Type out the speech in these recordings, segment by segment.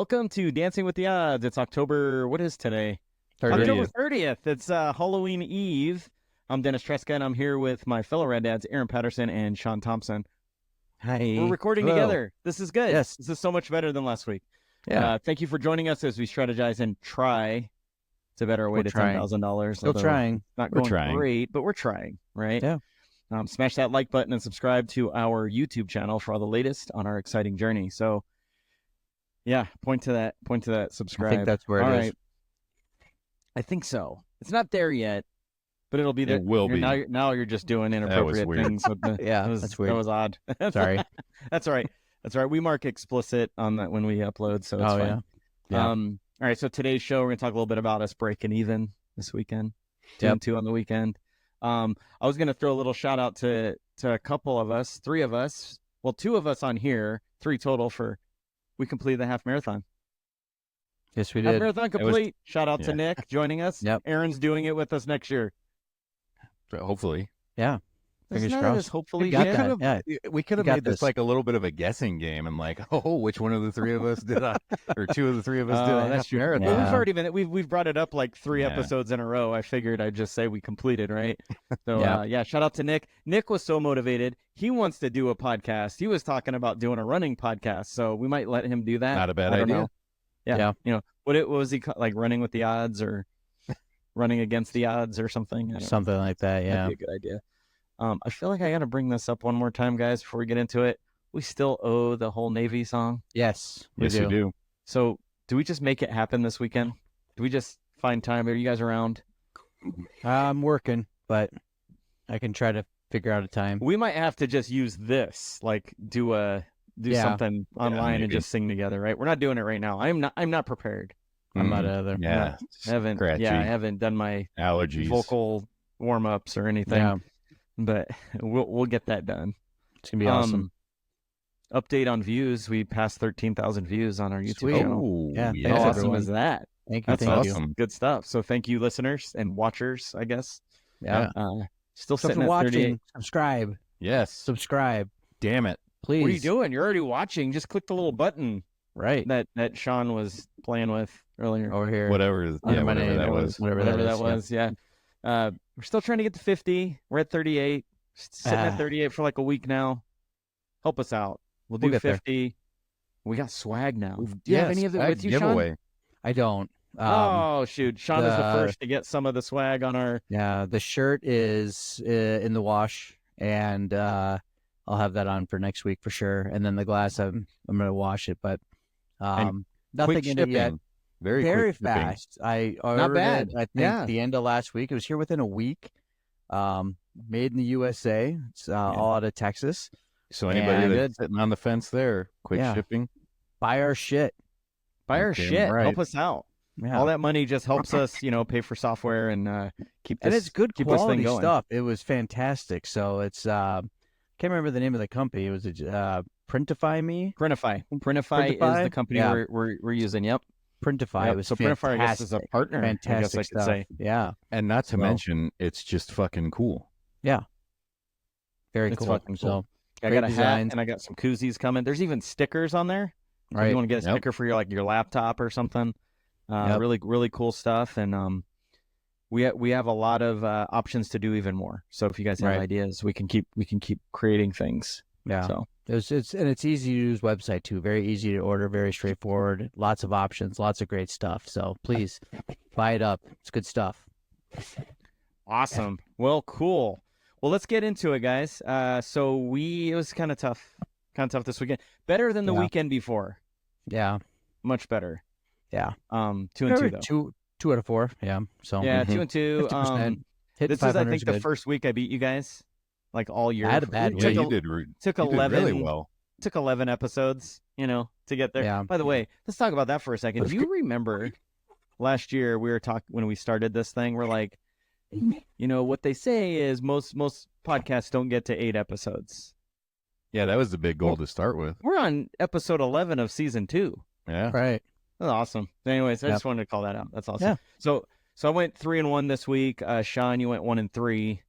Welcome to Dancing with the Odds. It's October, what is today? 30th. October 30th. It's Halloween Eve. I'm Dennis Tresca, and I'm here with my fellow Red Dads, Aaron Patterson and Shaun Thompson. Hi. We're recording Hello. together. This is good. Yes. This is so much better than last week. Yeah. Thank you for joining us as we strategize and try to better way We're to trying. $10,000. Still trying. Not We're going trying. great, but we're trying, right? Yeah. Smash that like button and subscribe to our YouTube channel for all the latest on our exciting journey. So, yeah, point to that subscribe. I think that's where it is. Right. I think so. It's not there yet, but it'll be there. It will be. Now you're just doing inappropriate weird. things. With the, Yeah, that's weird. That was odd. Sorry. That's all right. That's all right. We mark explicit on that when we upload, so it's fine. Yeah. Yeah. All right, so today's show, we're going to talk a little bit about us breaking even this weekend. 2-2 on the weekend. I was going to throw a little shout out to a couple of us, three of us. Well, two of us on here, three total we completed the half marathon. Yes, we Half did. marathon complete. Shout out to Nick joining us. Yep. Aaron's doing it with us next year. Hopefully. Yeah. That's Fingers not crossed. as hopefully We got shit. that. Yeah. We could have got made this this. like a little bit of a guessing game and like, which one of the three of us did I, or two of the three of us did I that's half true. marathon? Well, Yeah. we've already we've brought it up like three Yeah. episodes in a row. I figured I'd just say we completed, right? So Yeah. shout out to Nick. Nick was so motivated. He wants to do a podcast. He was talking about doing a running podcast, so we might let him do that. Not a bad I don't idea. know. Yeah. You know, what was he like, running with the odds or running against the odds or something? I don't know. Something like that. Yeah. That'd be a good idea. I feel like I got to bring this up one more time, guys, before we get into it. We still owe the whole Navy song. Yes. Yes, we do. So do we just make it happen this weekend? Do we just find time? Are you guys around? I'm working, but I can try to figure out a time. We might have to just use this, like do something online and maybe. just sing together, right? We're not doing it right now. I'm not prepared. I'm not either. Yeah. I haven't done my Allergies. vocal warm-ups or anything. Yeah. But we'll get that done. It's going to be awesome. Update on views. We passed 13,000 views on our YouTube Sweet. channel. Oh, Yeah, yeah. How thanks, awesome everyone. is that? Thank you. That's Thank awesome. you. Good stuff. So thank you, listeners and watchers, I guess. Yeah. Still So if sitting you're at 38. watching, subscribe. Yes. Subscribe. Damn it. Please. What are you doing? You're already watching. Just click the little button Right. that Shaun was playing with earlier. Over here. Whatever. Under my Whatever name, that it was. Whatever that is. Yeah. We're still trying to get to 50. We're at 38. Sitting at 38 for like a week now. Help us out. We'll do We'll get there. 50. We got swag now. Do you have any of it swag with you, Shaun? giveaway. I don't. Oh, shoot. Shaun is the the- first to get some of the swag on our... Yeah, the shirt is in the wash, and I'll have that on for next week for sure. And then the glass, I'm going to wash it, but nothing Quick in it yet. shipping. Very quick shipping. fast. I ordered bad. it, I think Yeah. the end of last week. It was here within a week. Made in the USA. It's all out of Texas. So anybody And- that's sitting on the fence there, quick Yeah. shipping. Buy our shit. Buy our Damn shit. right. Help us out. Yeah. All that money just helps us, pay for software and keep this, And it's good keep this thing quality going. stuff. It was fantastic. So it's can't remember the name of the company. It was Printify Me. Printify is Printify? the company Yeah. we're using. Yep. Printify. Yep. It was So fantastic. Printify, I guess, is a partner. I guess Fantastic I could stuff. say. Yeah. And not to Well- mention, it's just fucking cool. Very It's cool. fucking cool. So I Great got a hat designs. and I got some koozies coming. There's even stickers on there. So if right. you want to get a Yep. sticker for your laptop or something. Yep. Really cool stuff. And we have a lot of options to do even more. So if you guys have Right. ideas, we can keep creating things. Yeah. So It's easy to use website too. Very easy to order. Very straightforward. Lots of options. Lots of great stuff. So please buy it up. It's good stuff. awesome. Well, cool. Well, let's get into it, guys. So it was kind of tough this weekend. Better than the Yeah. weekend before. Yeah. Much better. Yeah. 2-2 though. Two out of 4. Yeah. So Yeah, Mhm. 2-2. 50%. Hitting This is, I 500 think, is the good. first week I beat you guys, like all year. I had a bad Yeah, week. you did. Took You did 11. really well. Took 11 episodes, to get there. Yeah. By the way, let's talk about that for a second. Do you remember last year we were talking when we started this thing? We're like, what they say is most podcasts don't get to 8 episodes. Yeah, that was the big goal to start with. We're on episode 11 of season 2. Yeah. Right. That's awesome. Anyways, I Yep. just wanted to call that out. That's awesome. Yeah. So I went 3-1 this week. Shaun, you went 1-3.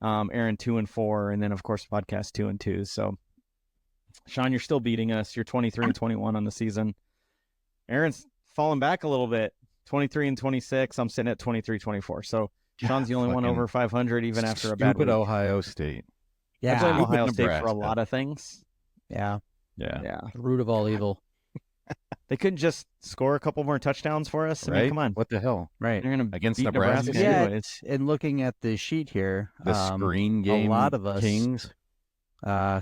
Aaron 2-4, and then of course podcast 2-2. So Shaun, you're still beating us. You're 23-21 on the season. Aaron's falling back a little bit, 23-26. I'm sitting at 23-24. So Shaun's the only one over 500 even after a bad week. Stupid Ohio State. I blame Yeah. Ohio State for a Nebraska. lot of things. Yeah. Yeah. The root of all evil. They couldn't just score a couple more touchdowns for us. I mean, Right? come on. What the hell? Right. They're going to Against beat Nebraska? Nebraska Yet, anyways. and looking at the sheet here, The screen game. a lot of us Kings.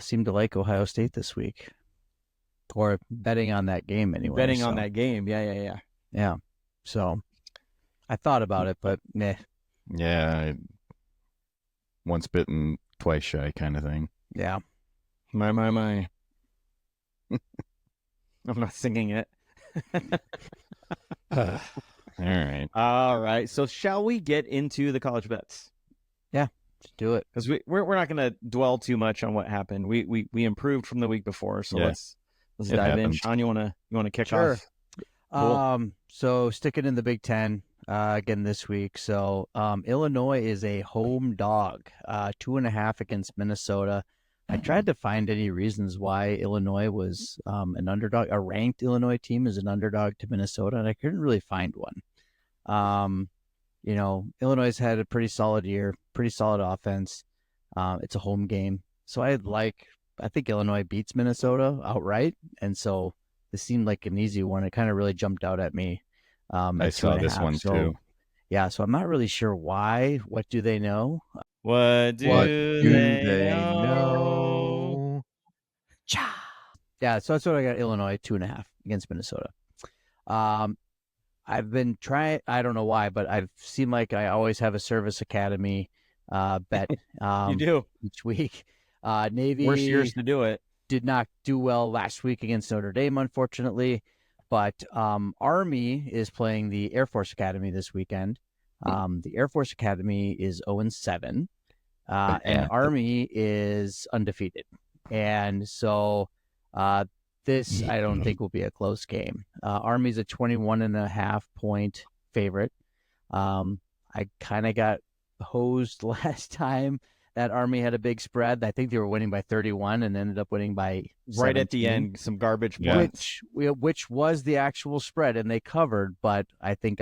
seem to like Ohio State this week, or betting on that game anyway. Betting on that game. Yeah. Yeah. So I thought about it, but meh. Yeah. Once bitten, twice shy kind of thing. Yeah. My. I'm not singing it. All right. All right. So shall we get into the college bets? Just do it. Because we're not going to dwell too much on what happened. We improved from the week before, so Yeah. let's It dive in. happened. Shaun, you wanna kick Sure. off? Cool. So sticking in the Big Ten again this week. So Illinois is a home dog, 2.5 against Minnesota. I tried to find any reasons why Illinois was an underdog. A ranked Illinois team is an underdog to Minnesota, and I couldn't really find one. Illinois has had a pretty solid year, pretty solid offense. It's a home game, so I think Illinois beats Minnesota outright, and so this seemed like an easy one. It kind of really jumped out at me. I at saw 2.5. this one So, too. Yeah, so I'm not really sure why. What do they know? What do they know? Yeah, so that's what I got. Illinois 2.5 against Minnesota. I've been trying. I don't know why, but I've seemed like I always have a service academy bet. You do. Each week. Navy Worst years to do it. did not do well last week against Notre Dame, unfortunately. But Army is playing the Air Force Academy this weekend. The Air Force Academy is 0-7, and Army is undefeated. And so this, I don't think, will be a close game. Army's a 21.5 point favorite. I kind of got hosed last time that Army had a big spread. I think they were winning by 31 and ended up winning by 17. Right at the end, some garbage Yeah. points. Which was the actual spread, and they covered. But I think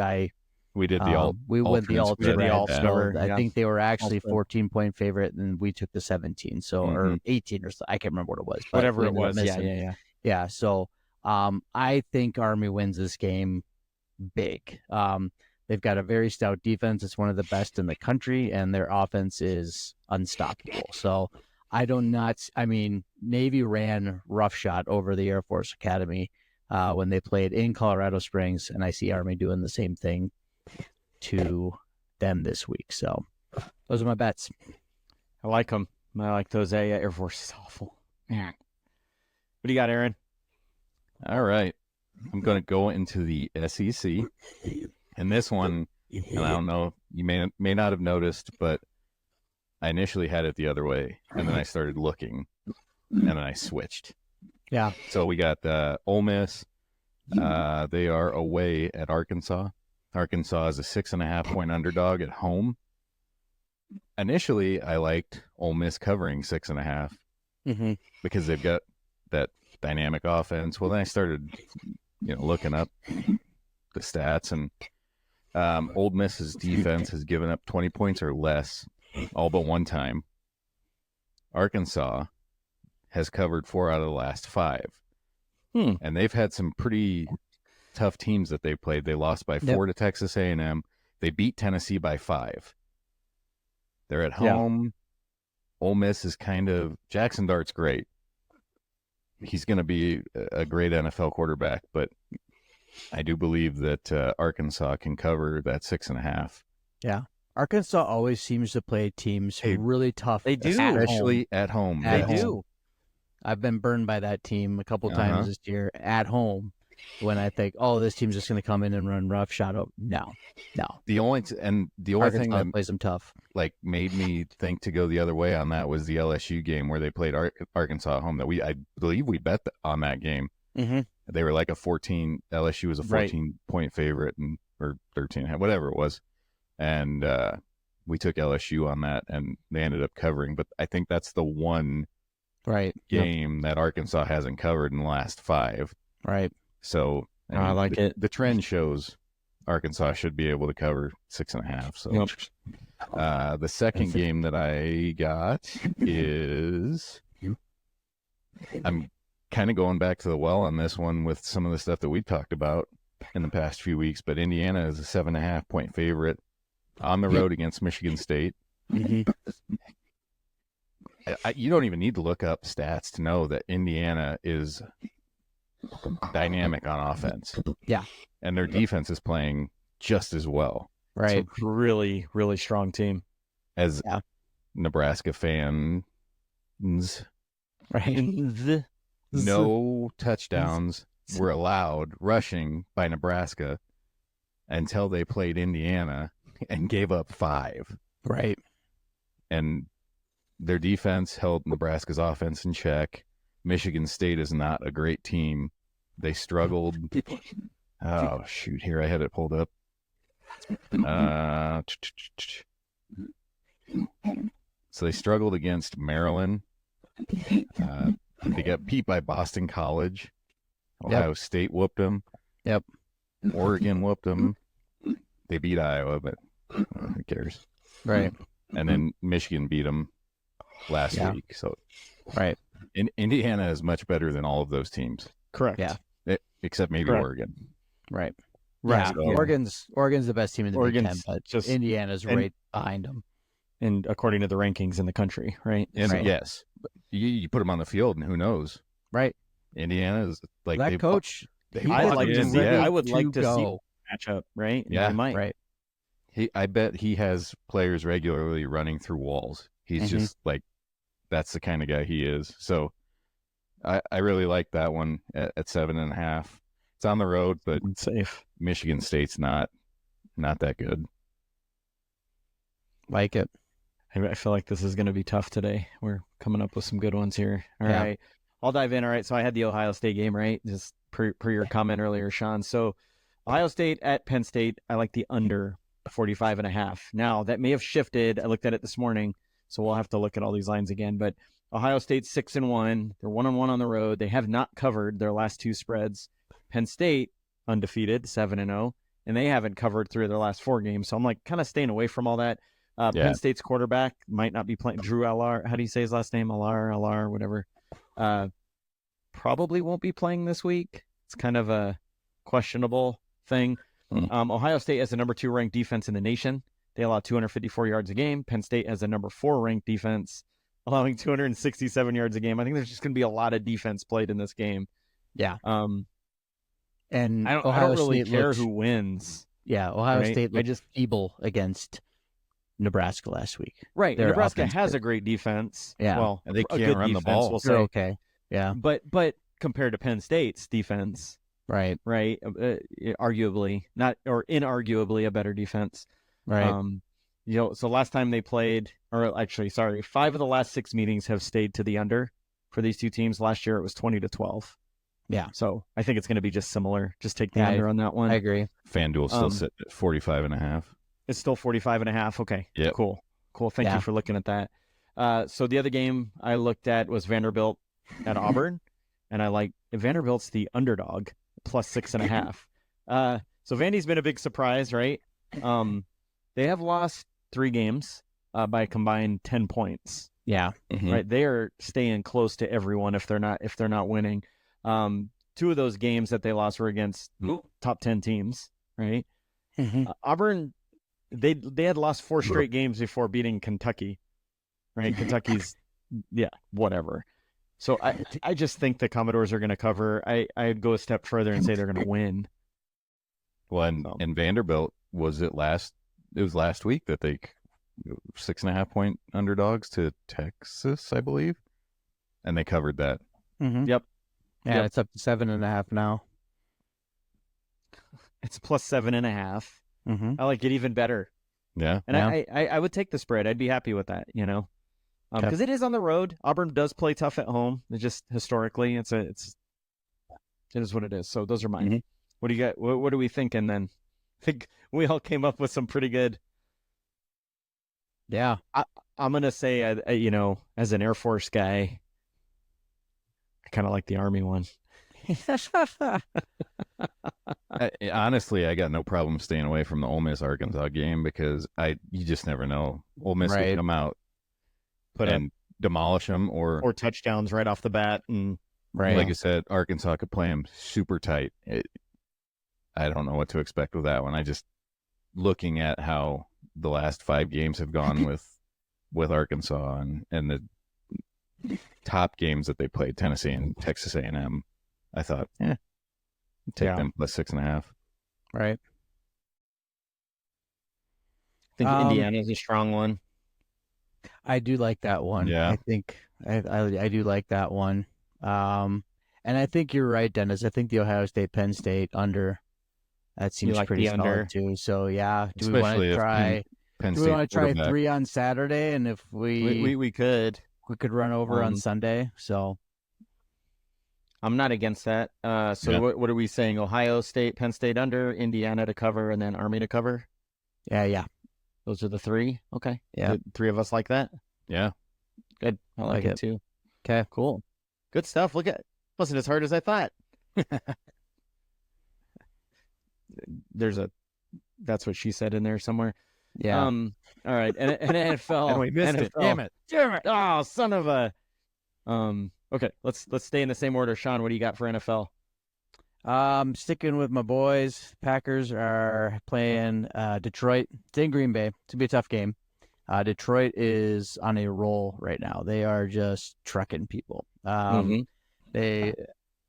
We did the we went the alt alternate spread. spread. alt So spread, I yeah. think they were actually Alt spread. 14-point favorite, and we took the 17. So or 18 or so. I can't remember what it was. But Whatever we it ended up was. Yeah. missing. Yeah. So I think Army wins this game big. They've got a very stout defense. It's one of the best in the country, and their offense is unstoppable. So Navy ran roughshod over the Air Force Academy when they played in Colorado Springs, and I see Army doing the same thing to them this week. So those are my bets. I like them. I like those. Air Force is awful. Man. What do you got, Aaron? All right. I'm going to go into the SEC. And this one, and I don't know, you may not have noticed, but I initially had it the other way, and then I started looking, and then I switched. Yeah. So we got Ole Miss. They are away at Arkansas. Arkansas is a 6.5 point underdog at home. Initially, I liked Ole Miss covering 6.5 because they've got that dynamic offense. Well, then I started, looking up the stats, and Ole Miss's defense has given up 20 points or less all but one time. Arkansas has covered 4 out of the last 5. And they've had some pretty tough teams that they played. They lost by 4 to Texas A&M. They beat Tennessee by 5. They're at home. Ole Miss is Jackson Dart's great. He's going to be a great NFL quarterback, but I do believe that Arkansas can cover that 6.5. Yeah. Arkansas always seems to play teams really tough. They do. Especially at home. They Yes. do. I've been burned by that team a couple times this year at home when I think, this team's just going to come in and run roughshod. No. The only thing Arkansas that plays them tough. made me think to go the other way on that was the LSU game where they played Arkansas at home. I believe we bet on that game. Mm-hmm. They were like LSU was a 14-point favorite, or 13, whatever it was. And we took LSU on that, and they ended up covering. But I think that's the one Right. game that Arkansas hasn't covered in the last 5. Right. So I like it. The trend shows Arkansas should be able to cover 6.5. So the second game that I got is, I'm kind of going back to the well on this one with some of the stuff that we talked about in the past few weeks, but Indiana is a 7.5 point favorite on the road against Michigan State. Mm-hmm. You don't even need to look up stats to know that Indiana is dynamic on offense. Yeah. And their defense is playing just as well. Right. It's a really, really strong team. As Nebraska fans, Right. no touchdowns were allowed rushing by Nebraska until they played Indiana and gave up 5. Right. And their defense held Nebraska's offense in check. Michigan State is not a great team. They struggled. Oh, shoot. Here, I had it pulled up. So they struggled against Maryland. They got beat by Boston College. Ohio State whooped them. Yep. Oregon whooped them. They beat Iowa, but who cares? Right. And then Michigan beat them last week. So, right. Indiana is much better than all of those teams. Correct. Yeah. Except maybe Oregon. Right. Right. Yeah. Oregon's the best team in the Big Ten, but just Indiana's right behind them. And according to the rankings in the country, right? And Right. yes, you put them on the field, and who knows? Right. Indiana is like That coach. I like to see. Yeah. I would like to see go. matchup, right? Yeah. They might. Right. I bet he has players regularly running through walls. He's just like, that's the kind of guy he is. So I really like that one at 7.5. It's on the road, but It's safe. Michigan State's not that good. Like it. I feel like this is going to be tough today. We're coming up with some good ones here. All right. I'll dive in. All right. So I had the Ohio State game, right? Just per your comment earlier, Shaun. So Ohio State at Penn State, I like the under 45.5. Now, that may have shifted. I looked at it this morning, so we'll have to look at all these lines again. But Ohio State's 6-1. They're 1-1 on the road. They have not covered their last 2 spreads. Penn State, undefeated, 7-0, and they haven't covered 3 of their last 4 games. So I'm like kind of staying away from all that. Penn State's quarterback might not be playing. Drew Allar, how do you say his last name? Allar, whatever. Probably won't be playing this week. It's kind of a questionable thing. Ohio State has the number 2 ranked defense in the nation. They allow 254 yards a game. Penn State has a number 4 ranked defense, allowing 267 yards a game. I think there's just going to be a lot of defense played in this game. Yeah. And I don't really care who wins. Yeah, Ohio State looked just feeble against Nebraska last week. Right. Nebraska has a great defense. Yeah. Well, and they can't run the ball. We'll say. Okay. Yeah. But compared to Penn State's defense, right, arguably not, or inarguably a better defense. Right. So last time they played, or actually, sorry, 5 of the last 6 meetings have stayed to the under for these two teams. Last year it was 20-12. Yeah. So I think it's going to be just similar. Just take the under on that one. I agree. FanDuel still sit at 45.5. It's still 45.5. Okay. Yeah. Cool. Thank you for looking at that. So the other game I looked at was Vanderbilt at Auburn, and I like Vanderbilt's the underdog plus 6.5. So Vandy's been a big surprise, right? They have lost 3 games by a combined 10 points. Yeah. Right. They are staying close to everyone if they're not winning. 2 of those games that they lost were against top 10 teams, right? Auburn, they had lost 4 straight games before beating Kentucky, right? Kentucky's, whatever. So I just think the Commodores are going to cover. I'd go a step further and say they're going to win. Well, and Vanderbilt, was last week that they 6.5 point underdogs to Texas, I believe, and they covered that. Yep. Yeah, it's up to 7.5 now. It's plus 7.5. I like it even better. Yeah. And I would take the spread. I'd be happy with that, because it is on the road. Auburn does play tough at home. It just historically, it is what it is. So those are mine. What do you got? What are we thinking then? I think we all came up with some pretty good. Yeah. I'm going to say, as an Air Force guy, I kind of like the Army one. Honestly, I got no problem staying away from the Ole Miss Arkansas game because you just never know. Ole Miss could come out and demolish them, or touchdowns right off the bat, and like I said, Arkansas could play them super tight. I don't know what to expect with that one. I just looking at how the last 5 games have gone with Arkansas and the top games that they played, Tennessee and Texas A&M, I thought, take them plus 6.5. Right. I think Indiana's a strong one. I do like that one. Yeah. I think I do like that one. And I think you're right, Dennis. I think the Ohio State Penn State under, that seems like pretty the solid under too. So yeah, do Especially we want to try? Penn Do State we want to try quarterback. 3 on Saturday? And if we could. we could run over on Sunday. So I'm not against that. What are we saying? Ohio State, Penn State under, Indiana to cover, and then Army to cover? yeah. Those are the 3? Okay. Yeah. The 3 of us like that? Yeah. Good. I like it too. Okay. Cool. Good stuff. Wasn't as hard as I thought. That's what she said in there somewhere. Yeah. All right. And NFL. And we missed it. NFL. Damn it. Oh, son of a. Okay. Let's stay in the same order. Shaun, what do you got for NFL? Sticking with my boys. Packers are playing Detroit. It's in Green Bay. It's gonna be a tough game. Detroit is on a roll right now. They are just trucking people. They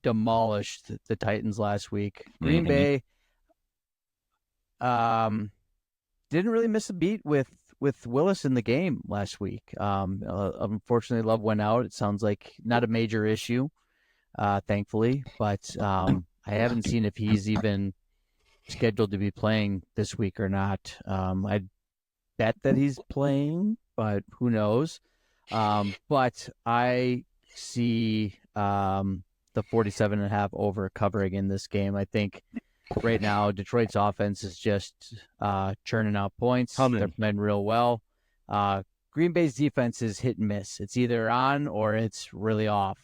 demolished the Titans last week. Green Bay didn't really miss a beat with Willis in the game last week. Unfortunately, Love went out. It sounds like not a major issue, thankfully, but I haven't seen if he's even scheduled to be playing this week or not. I bet that he's playing, but who knows? But I see the 47.5 over covering in this game. I think right now Detroit's offense is just churning out points. They're playing real well. Green Bay's defense is hit and miss. It's either on or it's really off.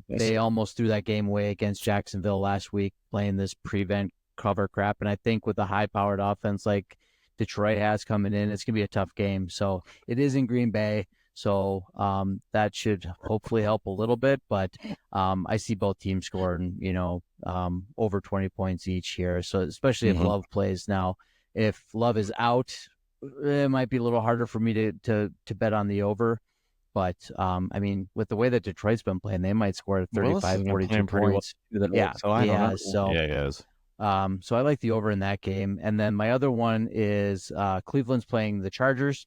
They almost threw that game away against Jacksonville last week playing this prevent cover crap. And I think with the high-powered offense like Detroit has coming in, it's going to be a tough game. So it is in Green Bay. So that should hopefully help a little bit. But I see both teams scoring, over 20 points each here. So especially if Love plays now. If Love is out, it might be a little harder for me to bet on the over. But, with the way that Detroit's been playing, they might score 35, 42 points. Yeah, so I don't know. So, yeah, he is. So I like the over in that game. And then my other one is Cleveland's playing the Chargers.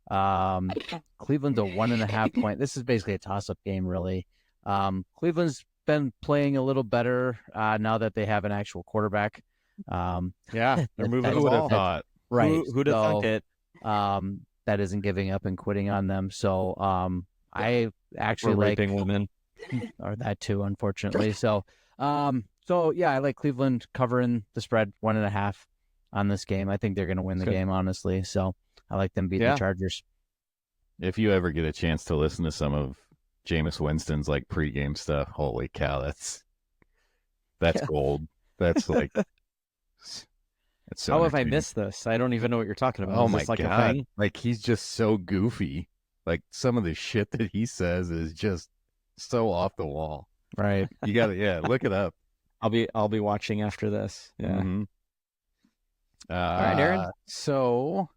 Cleveland's a 1.5 point. This is basically a toss-up game, really. Cleveland's been playing a little better now that they have an actual quarterback. They're moving the Who would ball. have thought? Right. Who'd have thunk it? That isn't giving up and quitting on them. So I actually We're like raping women, or that too, unfortunately. So yeah, I like Cleveland covering the spread 1.5 on this game. I think they're going to win the game, honestly. So I like them beating the Chargers. If you ever get a chance to listen to some of Jameis Winston's like pregame stuff, holy cow, that's gold. That's like. So how have I missed this? I don't even know what you're talking about. Oh Is my this like God. a thing? Like he's just so goofy. Like some of the shit that he says is just so off the wall. Right. You gotta look it up. I'll be watching after this. Yeah. Mm-hmm. All right, Aaron. So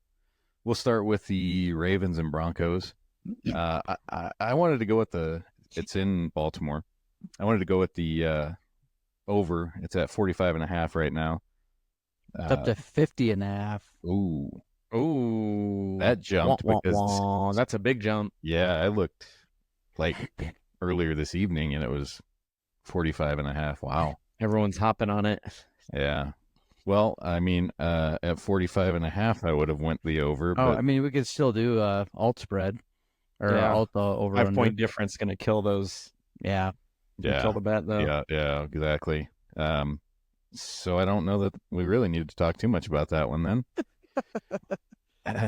we'll start with the Ravens and Broncos. I wanted to go with it's in Baltimore. I wanted to go with the over. It's at 45.5 right now. It's up to 50.5. Ooh, that jumped because that's a big jump. Yeah, I looked like earlier this evening and it was 45.5. Wow, everyone's hopping on it. Yeah. Well, at 45.5, I would have went the over. But... we could still do alt spread or alt over. 5 point difference going to kill those. Yeah. Kill the bet though. Yeah, exactly. So I don't know that we really needed to talk too much about that one then.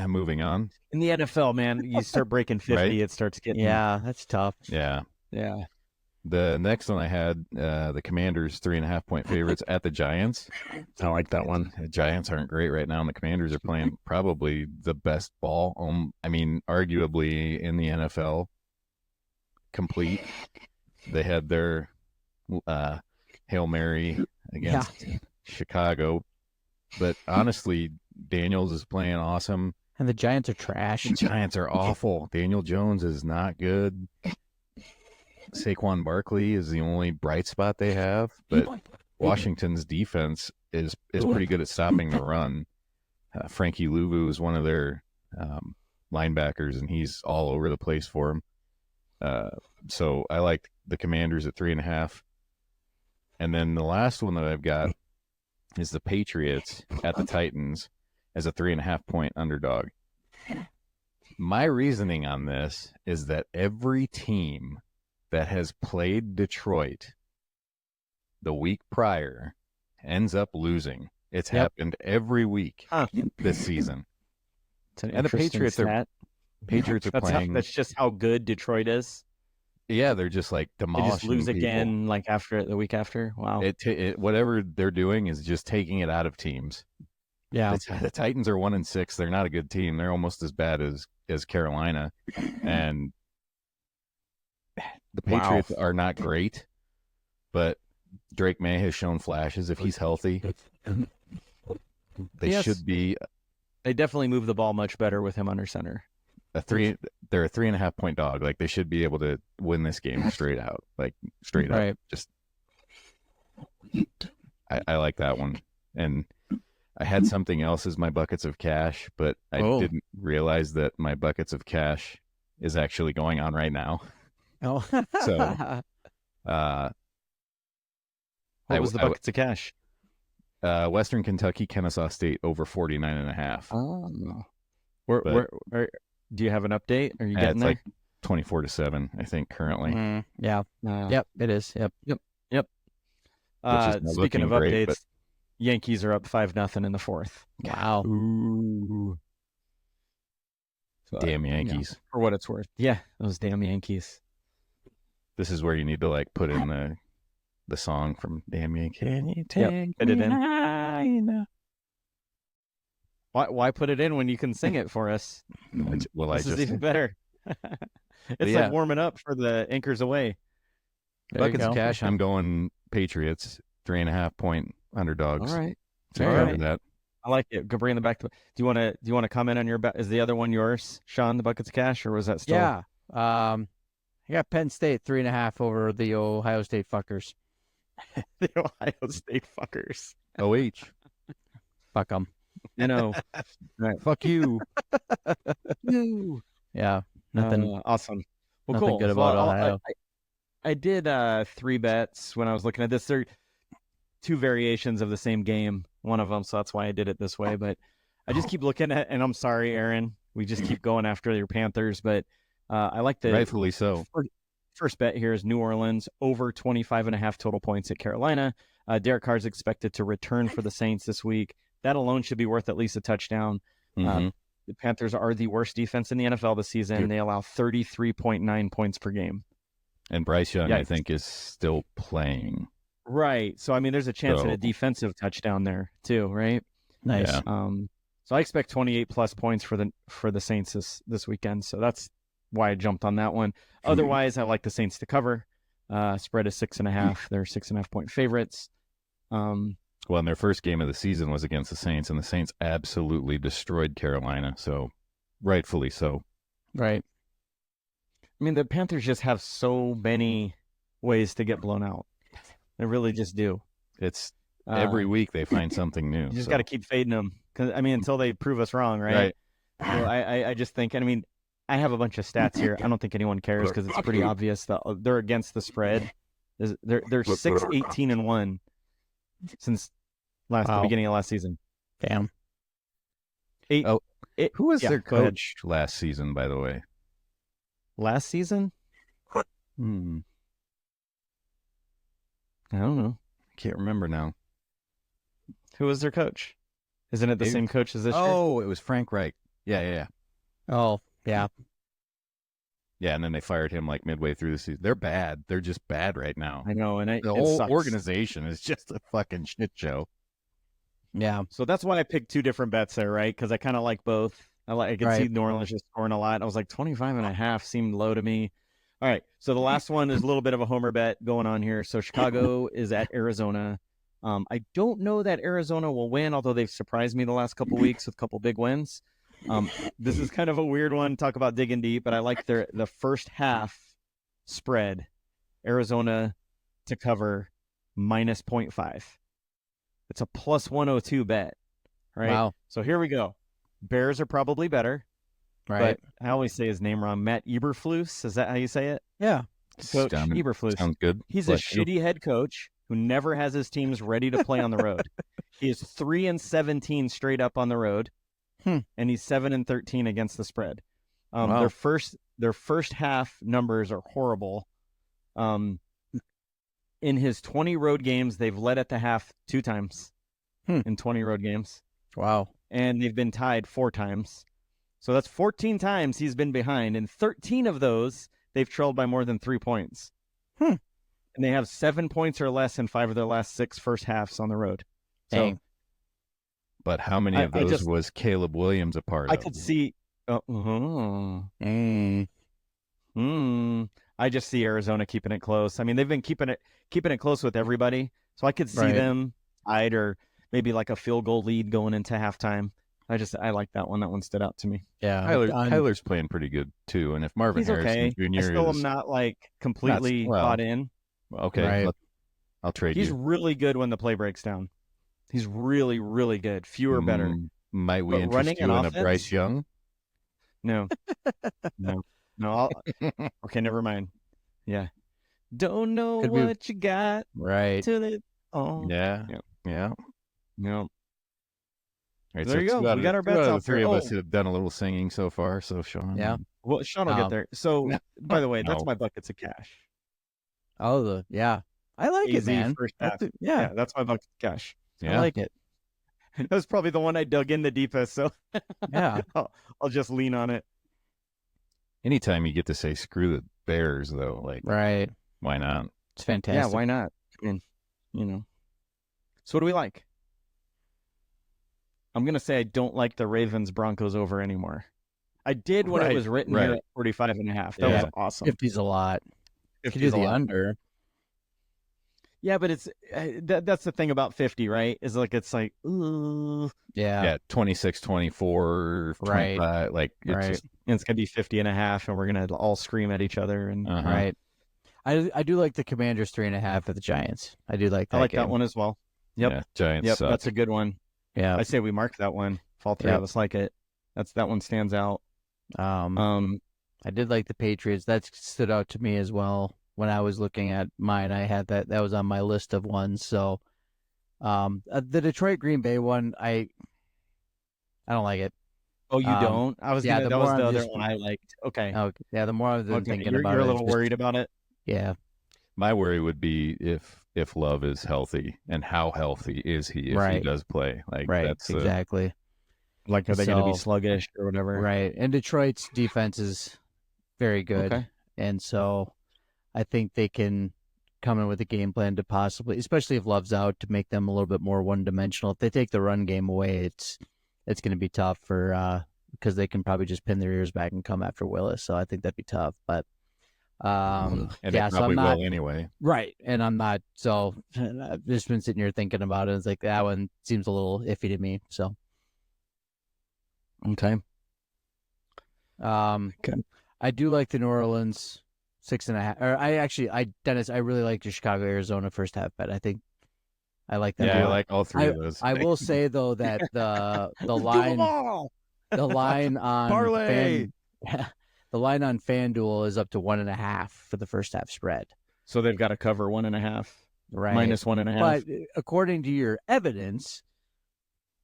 Moving on. In the NFL, man, you start breaking 50, right? It starts getting... Yeah, that's tough. Yeah. Yeah. The next one I had, the Commanders 3.5-point favorites at the Giants. I like that one. The Giants aren't great right now, and the Commanders are playing probably the best ball. Arguably in the NFL. Complete. They had their Hail Mary against Chicago, but honestly, Daniels is playing awesome. And the Giants are trash. The Giants are awful. Daniel Jones is not good. Saquon Barkley is the only bright spot they have, but Washington's defense is pretty good at stopping the run. Frankie Louvu is one of their linebackers, and he's all over the place for him. So I like the Commanders at 3.5. And then the last one that I've got is the Patriots at the Titans as a 3.5-point underdog. My reasoning on this is that every team that has played Detroit the week prior ends up losing. It's happened every week this season. And the Patriots are playing. That's just how good Detroit is. Yeah, they're just like demolishing. They just lose people. again, like after the week after. Wow. Whatever they're doing is just taking it out of teams. Yeah. The Titans are 1-6. They're not a good team. They're almost as bad as Carolina, and the Patriots are not great. But Drake May has shown flashes. If he's healthy, they should be. They definitely move the ball much better with him under center. They're a 3.5-point dog. Like, they should be able to win this game straight out. Like, straight up. Just I like that one. And I had something else as my buckets of cash, but I didn't realize that my buckets of cash is actually going on right now. Oh. So what was the buckets of cash? Western Kentucky, Kennesaw State over 49.5. Oh. Where do you have an update? Are you getting it's there? Like 24-7, I think, currently. Yeah. Yep, it is. Yep. Speaking of updates, Yankees are up 5-0 in the fourth. Wow. Ooh. So, damn Yankees. For what it's worth. Yeah, those damn Yankees. This is where you need to like put in the song from Damn Yankees. Can you take put it in. in? Why put it in when you can sing it for us? Well, this is even better. It's like warming up for the Anchors Away. Buckets of cash. I'm going Patriots 3.5-point underdogs. All right. That. I like it. Go bring them back to. Do you want to comment on your bet? Is the other one yours, Shaun? The buckets of cash, or was that still? Yeah. I got Penn State 3.5 over the Ohio State fuckers. The Ohio State fuckers. OH. Fuck them. You know. Right. Fuck you. Yeah. Nothing. Awesome. Well, nothing cool. good about Ohio. I did 3 bets when I was looking at this. They're 2 variations of the same game, one of them, so that's why I did it this way. But I just keep looking at, and I'm sorry, Aaron, we just keep going after your Panthers, but I like the rightfully so. First bet here is New Orleans over 25.5 total points at Carolina. Derek Carr's expected to return for the Saints this week. That alone should be worth at least a touchdown. The Panthers are the worst defense in the NFL this season. They allow 33.9 points per game. And Bryce Young, I think, is still playing. Right. So, I mean, there's a chance at a defensive touchdown there, too, right? Nice. Yeah. So I expect 28-plus points for the Saints this weekend. So that's why I jumped on that one. Otherwise, I like the Saints to cover. Spread is 6.5. They're 6.5-point favorites. Well, and their first game of the season was against the Saints, and the Saints absolutely destroyed Carolina. So, rightfully so. Right. I mean, the Panthers just have so many ways to get blown out. They really just do. It's every week they find something new. You just got to keep fading them. Cause, I mean, until they prove us wrong, right? So I just think, I mean, I have a bunch of stats here. I don't think anyone cares because it's pretty obvious that they're against the spread. They're 6-18-1 since the beginning of last season. Damn. Who was their coach last season, by the way? Last season? I don't know. Can't remember now. Who was their coach? Isn't it the same coach as this year? Oh, it was Frank Reich. Yeah. Oh, yeah. Yeah, and then they fired him like midway through the season. They're bad. They're just bad right now. I know, and The whole organization is just a fucking shit show. Yeah. So that's why I picked two different bets there, right? Because I kind of like both. I could see New Orleans just scoring a lot. I was like 25.5 seemed low to me. All right, so the last one is a little bit of a homer bet going on here. So Chicago is at Arizona. I don't know that Arizona will win, although they've surprised me the last couple weeks with a couple big wins. This is kind of a weird one. Talk about digging deep, but I like the first half spread, Arizona to cover minus 0.5. It's a plus 102 bet, right? Wow. So here we go. Bears are probably better, Right. but I always say his name wrong. Matt Eberflus, is that how you say it? Yeah. Coach Eberflus. Sounds good. He's a shitty head coach who never has his teams ready to play on the road. He is 3-17 straight up on the road, and he's 7-13 against the spread. Wow. Their first half numbers are horrible. In his 20 road games, they've led at the half 2 times in 20 road games. Wow. And they've been tied 4 times. So that's 14 times he's been behind. And 13 of those, they've trailed by more than 3 points. And they have 7 points or less in 5 of their last 6 first halves on the road. Dang. So, But how many of those was Caleb Williams a part of? I could see. I just see Arizona keeping it close. I mean, they've been keeping it close with everybody. So I could see them tied or maybe like a field goal lead going into halftime. I like that one. That one stood out to me. Yeah. Tyler's playing pretty good too. And if Marvin Harrison Jr. I still am not like completely bought in. Okay. Right. I'll trade you. He's really good when the play breaks down. He's really, really good. Fewer better. Might we interest you in a Bryce Young? No. Okay, never mind. Yeah. Don't know what you got. Right. Till it. Oh. Yeah. No. Right, there you go. We got our bets out. The three of us have done a little singing so far. So Shaun. Yeah. Well, Shaun will get there. So, by the way, that's my buckets of cash. Oh, yeah. I like it, man. First half. Yeah, that's my buckets of cash. I like it. That was probably the one I dug in the deepest. So, yeah, I'll just lean on it. Anytime you get to say screw the Bears, though, like, why not? It's fantastic. Yeah, why not? I mean, So what do we like? I'm going to say I don't like the Ravens Broncos over anymore. I did when it was written here at 45.5. That was awesome. 50's a lot. You could do the under. Yeah, but it's that's the thing about 50, right? Is like it's like, ooh. Yeah, 26, 24, 25, like it's it's gonna be 50.5, and we're gonna all scream at each other. And right. I do like the Commanders 3.5 at the Giants. I do like that. I like that one as well. Yep, yeah, Giants. Suck. That's a good one. Yeah, I say we mark that one. If all three of us like it, that one stands out. I did like the Patriots. That stood out to me as well. When I was looking at mine, I had that was on my list of ones. So, the Detroit Green Bay one, I don't like it. Oh, you don't? I was that was the other one I liked. Okay. Yeah, the more I've been thinking about it, you're a little worried about it. Yeah. My worry would be if Love is healthy, and how healthy is he if he does play? Like that's exactly. Like, are they going to be sluggish or whatever? Right. And Detroit's defense is very good, and so I think they can come in with a game plan to possibly, especially if Love's out, to make them a little bit more one-dimensional. If they take the run game away, it's going to be tough for because they can probably just pin their ears back and come after Willis. So I think that'd be tough. But and they probably will anyway. Right, and I'm not. So I've just been sitting here thinking about it. It's like that one seems a little iffy to me. So okay. I do like the New Orleans 6.5. Or Dennis, I really like the Chicago Arizona first half bet. I think I like that. Yeah, I like all three of those. I will say though that the line on Parlay. The line on FanDuel is up to 1.5 for the first half spread. So they've got to cover 1.5, right? Minus 1.5. But according to your evidence,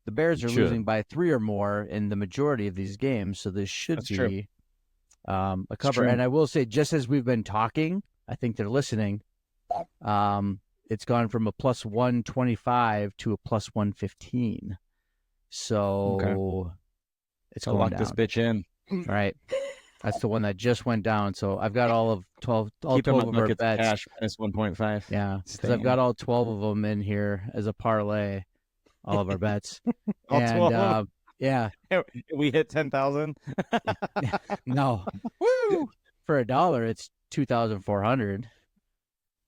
the Bears are losing by 3 or more in the majority of these games. So this should be a cover. And I will say, just as we've been talking, I think they're listening. It's gone from a plus 125 to a plus 115. So it's going lock down. this bitch in. Right. That's the one that just went down. So I've got all 12 Keep them of our at bets. cash minus 1.5. Yeah, because I've got all 12 of them in here as a parlay, all of our bets. All and 12? yeah, We hit 10,000. no, Woo! for $1, it's 2,400.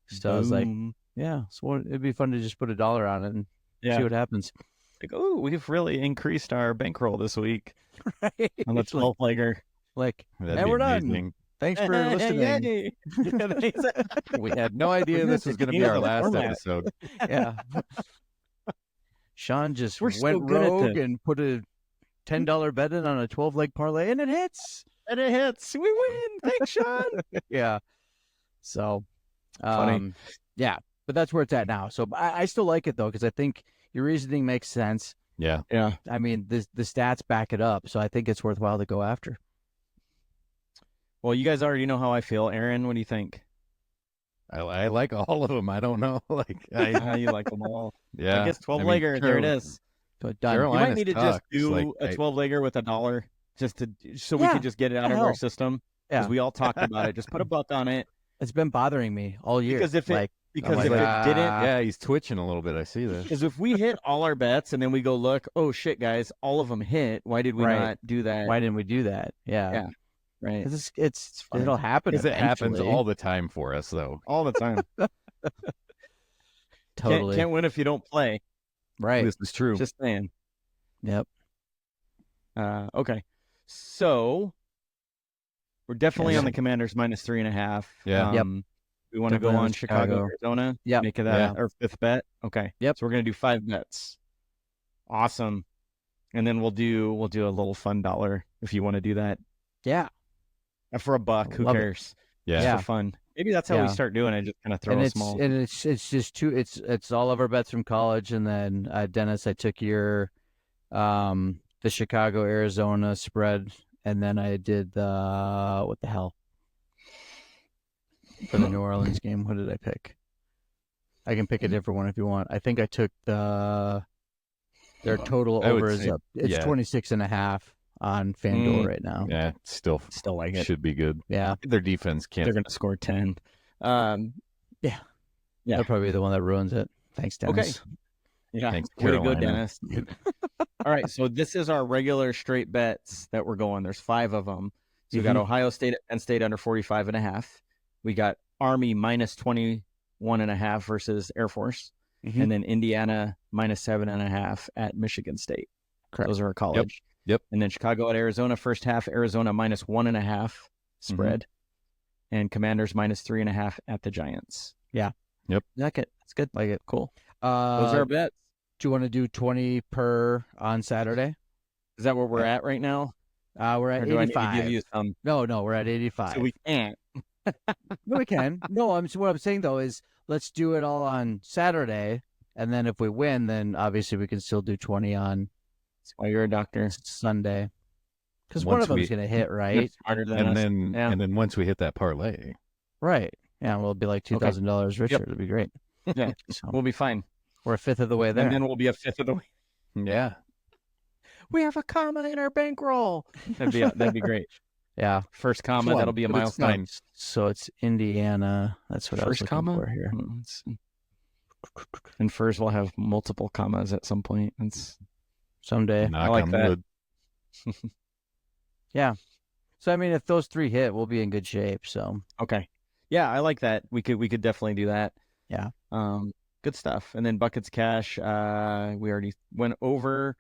So I was like, Boom. yeah, so it'd be fun to just put $1 on it and see what happens. Like, oh, we've really increased our bankroll this week Right? on the 12-legger. That'd and be we're done. amazing. Thanks for listening. Yay. We had no idea this was going to be our last episode. Yeah. Shaun just We're so went good at rogue this. and put a $10 bet in on a 12-leg parlay, and it hits. And it hits. We win. Thanks, Shaun. Yeah. So, Funny. yeah, but that's where it's at now. So I still like it, though, because I think your reasoning makes sense. Yeah. Yeah. I mean, the stats back it up, so I think it's worthwhile to go after. Well, you guys already know how I feel. Aaron, what do you think? I like all of them. I don't know. You like them all. Yeah. I guess 12-legger. There it is. So done. You Carolina's might need to just sucks. do Like, a 12-legger with $1 so we Yeah, could just get it out of hell. our system. Because Yeah. we all talked about it. Just put a buck on it. It's been bothering me all year. Because if it like, because I'm if like, it didn't, Yeah, he's twitching a little bit. I see this. because if we hit all our bets and then we go look, oh shit, guys, all of them hit. Why did we Right. not do that? why didn't we do that? Yeah. Yeah. Right. 'Cause funny. it'll happen. Because it happens eventually. all the time for us, though. All the time. Totally. Can't win if you don't play. Right. This is true. Just saying. Yep. Okay. So we're definitely Yes. on the Commanders minus 3.5. Yeah. Yep. We want to go Definitely on on Chicago, Chicago. Arizona. Yep. Make it that our fifth bet. Okay. Yep. So we're gonna do 5 bets. Awesome. And then we'll do a little fun $1 if you want to do that. Yeah. For $1, who Love it. cares? Yeah. Just for fun. Maybe that's how we Yeah. start doing it. Just kind of throw And a it's small. and it's just it's all of our bets from college, and then Dennis, I took your the Chicago Arizona spread, and then I did the what the hell for the New Orleans game. What did I pick? I can pick a different one if you want. I think I took their total I would over is say- up. It's yeah. 26.5 on FanDuel right now. Yeah, still Still like it. should be good. Yeah. Their defense can't. They're gonna score 10. Yeah. Yeah. That'll probably be the one that ruins it. Thanks, Dennis. Yeah. Thanks, Way to go, Carolina. Dennis. All right. So this is our regular straight bets that we're going. There's 5 of them. So we got Ohio State at Penn State under 45.5. We got Army minus 21.5 versus Air Force. Mhm. And then Indiana minus 7.5 at Michigan State. Correct. Those are our college. Yep. And then Chicago at Arizona, first half, Arizona minus 1.5 spread. And Commanders minus 3.5 at the Giants. Yeah. Yep. Like it. It's good. Like it. Cool. Those are our bets. Do you want to do 20 per on Saturday? Is that where we're at right now? We're at Or do I need 85. to give you some? No, we're at 85. So we can't. No, we can. No, what I'm saying though is let's do it all on Saturday, and then if we win, then obviously we can still do 20 on That's why you're a doctor. Sunday. Because one Once of them's we- going to hit, right? Smarter than And us. then Yeah. and then once we hit that parlay, Right. Yeah, we'll be like $2,000 richer. It'll be great. Yeah. So We'll be fine. we're a fifth of the way there. And then we'll be a fifth of the way. yeah, We have a comma in our bankroll. That'd be great. Yeah. First comma, One, that'll be a but it's milestone. nice. So it's Indiana. That's what I was First looking comma for here. And first we'll have multiple commas at some point. It's Someday. Knock like on that. wood. Yeah. So I mean, if those 3 hit, we'll be in good shape. So okay. Yeah, I like that. We could definitely do that. Yeah. Good stuff. And then buckets cash. We already went over.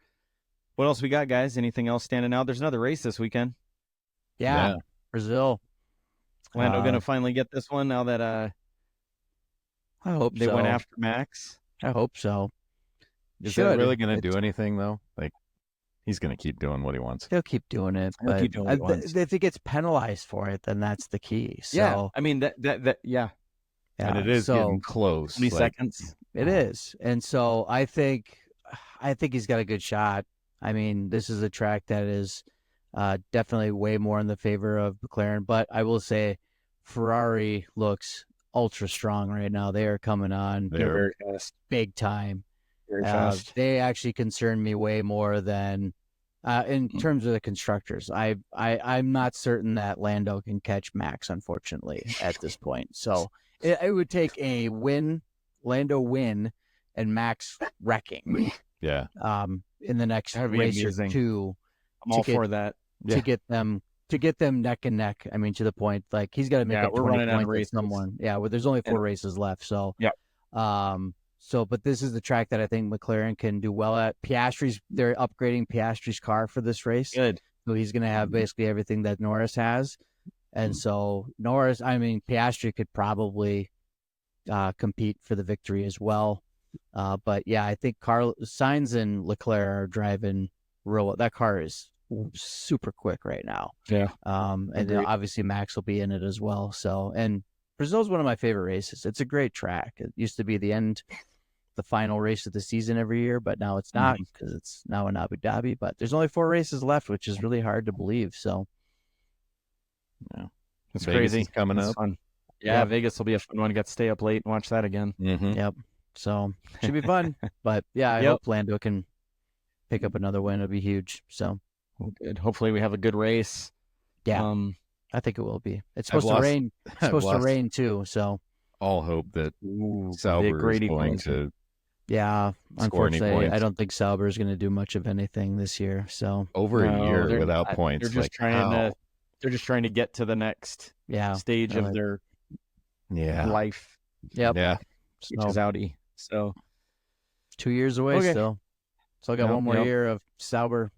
What else we got, guys? Anything else standing out? There's another race this weekend. yeah, Yeah. Brazil. Lando gonna finally get this one now that I hope they so. went after Max. I hope so. Is Should. that really going to It's- do anything though? Like, he's going to keep doing what he wants. He'll keep doing it, He'll but keep doing what he wants. if he gets penalized for it, then that's the key. So, Yeah, I mean that yeah, yeah, And it is so getting close. 20 like, seconds. it is, and so I think he's got a good shot. I mean, this is a track that is definitely way more in the favor of McLaren, but I will say Ferrari looks ultra strong right now. They are coming on They're very fast. big time. Very fast. They actually concern me way more than In terms of the constructors, I'm not certain that Lando can catch Max, unfortunately, at this point. So it would take a Lando win, and Max wrecking. Yeah. In the next That'd be race amusing. or two, I'm all for that. to get them neck and neck. I mean, to the point, like he's got to make up we're 20 running out of points with races. someone. Yeah, well, there's only 4 races left. So Yep. So, but this is the track that I think McLaren can do well at. They're upgrading Piastri's car for this race. Good. So he's going to have basically everything that Norris has. And so Piastri could probably compete for the victory as well. But yeah, I think Sainz and Leclerc are driving real well. That car is super quick right now. Yeah. And then obviously Max will be in it as well. So, and Brazil's one of my favorite races. It's a great track. It used to be the final race of the season every year, but now it's not because it's now in Abu Dhabi. But there's only 4 races left, which is really hard to believe. So, yeah, it's Vegas crazy. is coming It's up. fun. Yeah, Vegas will be a fun one. Get to stay up late and watch that again. Mm-hmm. Yep. So should be fun. But yeah, I hope Lando can pick up another win. It'll be huge. So good. Hopefully we have a good race. Yeah. I think it will be. It's supposed to rain. It's supposed to rain too. So all hope that Sauber is going to. Yeah, score any unfortunately, points. I don't think Sauber is going to do much of anything this year. So over a year without points. They're just They're just trying to get to the next stage of their life. Yep. Yeah. Which is Audi. So 2 years away still. So I got one more year of Sauber.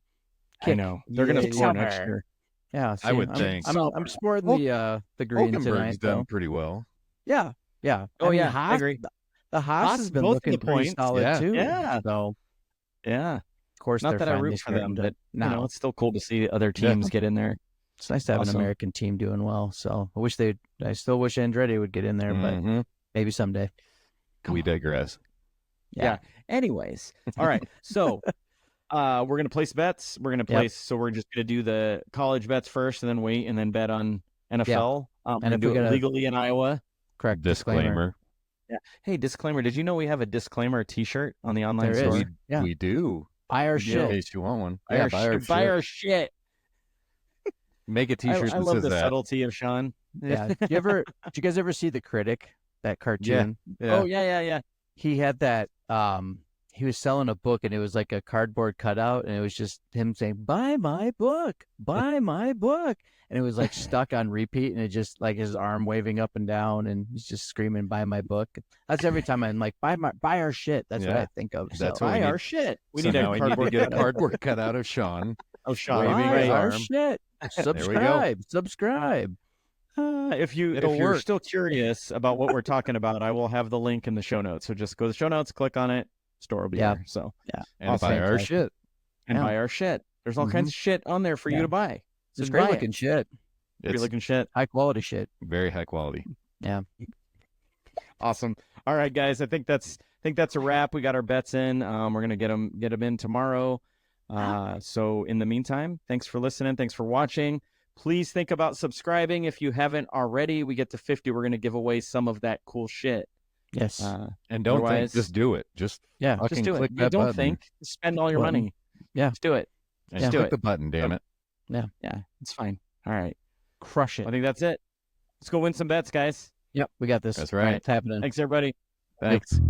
I know they're going to score next year. Yeah, see, I would think. I'm supporting the green tonight. Done pretty well. Yeah. Oh, Haas, I agree. The Haas has been looking pretty solid too. Yeah. So of course, not that I root for them, but it's still cool to see other teams get in there. It's nice to have an American team doing well. So I still wish Andretti would get in there, but maybe someday. We digress. Yeah. Anyways, all right. So we're gonna place bets. We're gonna place. So we're just gonna do the college bets first, and then wait, and then bet on NFL. And if do it legally in Iowa. Correct. Disclaimer. Yeah. Hey, disclaimer. Did you know we have a disclaimer T-shirt on the online store? We do. Buy our shit. In case you want one. Buy our shit. Make a T-shirt. I love the subtlety of Shaun. Yeah. Did you guys ever see The Critic? That cartoon? Yeah. Oh yeah. He had that. He was selling a book, and it was like a cardboard cutout, and it was just him saying, "Buy my book, buy my book," and it was like stuck on repeat, and it just like his arm waving up and down, and he's just screaming, "Buy my book." That's every time I'm like, "Buy our shit." That's what I think of. That's so. what buy our shit. We need to get a cardboard cutout of Shaun. Oh, Shaun, waving buy his our arm. shit. Subscribe. If you're still curious about what we're talking about, I will have the link in the show notes. So just go to the show notes, click on it, store will be there. So and buy our shit. And buy our shit. There's all kinds of shit on there for you to buy. It's great looking shit. Great looking shit. High quality shit. Very high quality. Yeah. Awesome. All right, guys. I think that's a wrap. We got our bets in. We're gonna get them in tomorrow. So in the meantime, thanks for listening. Thanks for watching. Please think about subscribing if you haven't already. We get to 50. We're going to give away some of that cool shit. Yes. And don't think, just do it. Just just do click it. that Don't button. think. Spend all your money. Yeah. Just do it. Just click the button, damn it. Yeah. Yeah. It's fine. All right. Crush it. I think that's it. Let's go win some bets, guys. Yep. We got this. That's right. It's happening. Thanks, everybody. Thanks.